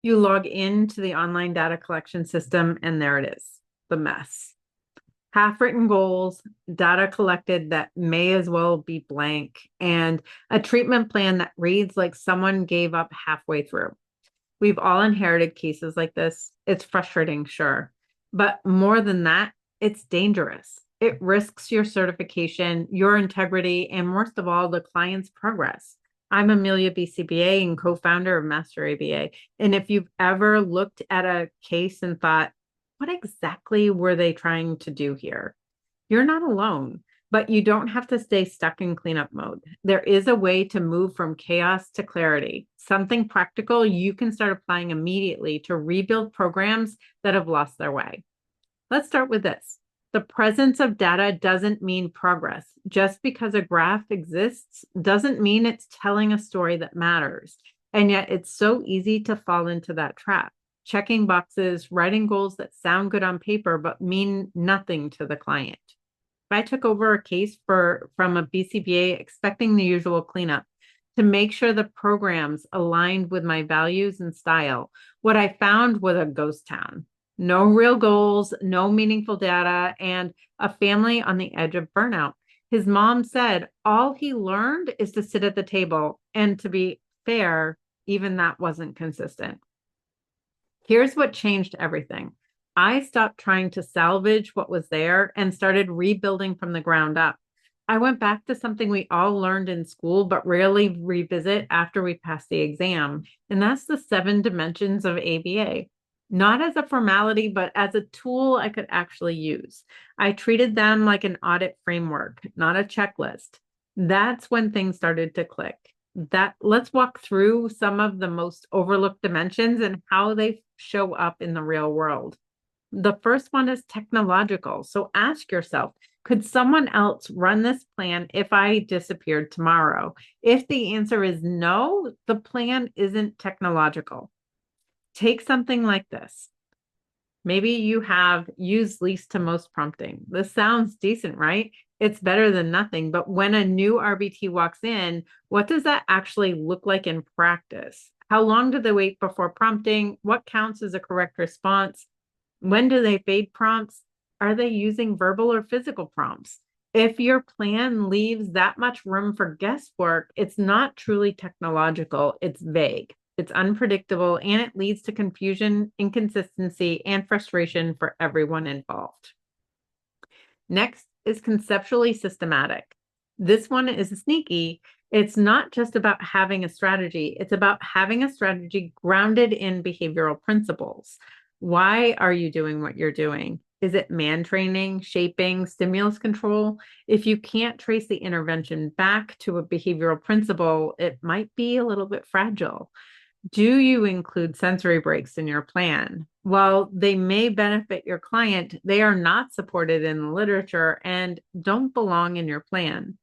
You log into the online data collection system, and there it is, the mess. Half-written goals, data collected that may as well be blank, and a treatment plan that reads like someone gave up halfway through. We've all inherited cases like this. It's frustrating, sure. But more than that, it's dangerous. It risks your certification, your integrity, and most of all, the client's progress. I'm Amelia BCBA and co-founder of Master ABA. And if you've ever looked at a case and thought, what exactly were they trying to do here? You're not alone, but you don't have to stay stuck in cleanup mode. There is a way to move from chaos to clarity, something practical you can start applying immediately to rebuild programs that have lost their way. Let's start with this. The presence of data doesn't mean progress. Just because a graph exists doesn't mean it's telling a story that matters. And yet it's so easy to fall into that trap, checking boxes, writing goals that sound good on paper but mean nothing to the client. If I took over a case from a BCBA expecting the usual cleanup to make sure the programs aligned with my values and style, what I found was a ghost town. No real goals, no meaningful data, and a family on the edge of burnout. His mom said all he learned is to sit at the table. And to be fair, even that wasn't consistent. Here's what changed everything. I stopped trying to salvage what was there and started rebuilding from the ground up. I went back to something we all learned in school, but rarely revisit after we pass the exam. And that's the 7 dimensions of ABA. Not as a formality, but as a tool I could actually use. I treated them like an audit framework, not a checklist. That's when things started to click. Let's walk through some of the most overlooked dimensions and how they show up in the real world. The first one is technological. So ask yourself, could someone else run this plan if I disappeared tomorrow? If the answer is no, the plan isn't technological. Take something like this. Maybe you have used least to most prompting. This sounds decent, right? It's better than nothing. But when a new RBT walks in, what does that actually look like in practice? How long do they wait before prompting? What counts as a correct response? When do they fade prompts? Are they using verbal or physical prompts? If your plan leaves that much room for guesswork, it's not truly technological, it's vague. It's unpredictable, and it leads to confusion, inconsistency, and frustration for everyone involved. Next is conceptually systematic. This one is sneaky. It's not just about having a strategy, it's about having a strategy grounded in behavioral principles. Why are you doing what you're doing? Is it man training, shaping, stimulus control? If you can't trace the intervention back to a behavioral principle, it might be a little bit fragile. Do you include sensory breaks in your plan? While they may benefit your client, they are not supported in the literature and don't belong in your plan.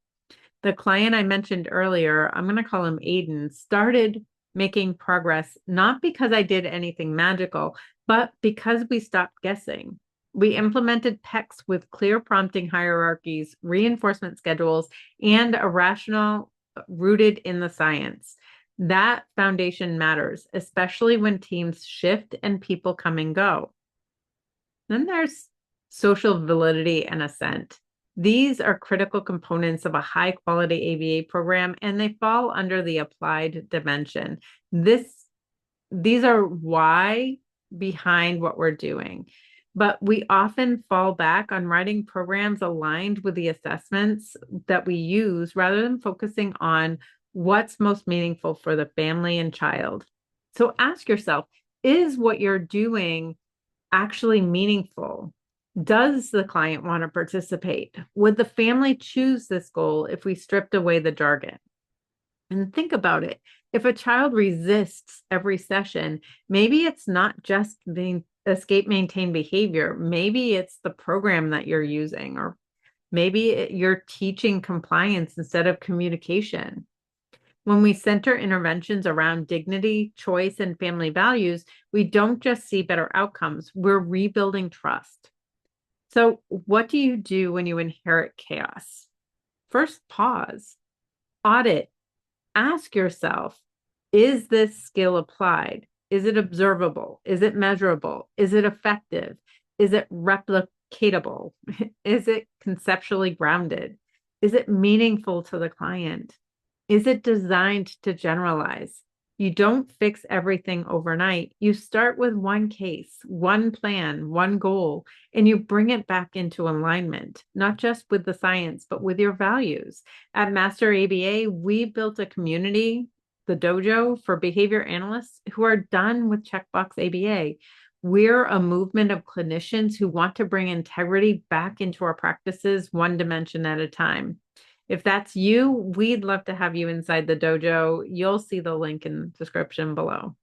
The client I mentioned earlier, I'm going to call him Aiden, started making progress not because I did anything magical, but because we stopped guessing. We implemented PECs with clear prompting hierarchies, reinforcement schedules, and a rationale rooted in the science. That foundation matters, especially when teams shift and people come and go. Then there's social validity and assent. These are critical components of a high quality ABA program, and they fall under the applied dimension. These are why behind what we're doing. But we often fall back on writing programs aligned with the assessments that we use rather than focusing on what's most meaningful for the family and child. So ask yourself, is what you're doing actually meaningful? Does the client want to participate? Would the family choose this goal if we stripped away the jargon? And think about it. If a child resists every session, maybe it's not just being escape maintain behavior. Maybe it's the program that you're using, or maybe you're teaching compliance instead of communication. When we center interventions around dignity, choice, and family values, we don't just see better outcomes, we're rebuilding trust. So, what do you do when you inherit chaos? First, pause, audit, ask yourself, is this skill applied? Is it observable? Is it measurable? Is it effective? Is it replicatable? Is it conceptually grounded? Is it meaningful to the client? Is it designed to generalize? You don't fix everything overnight. You start with one case, one plan, one goal, and you bring it back into alignment, not just with the science, but with your values. At Master ABA, we built a community, the dojo, for behavior analysts who are done with checkbox ABA. We're a movement of clinicians who want to bring integrity back into our practices, one dimension at a time. If that's you, we'd love to have you inside the dojo. You'll see the link in the description below.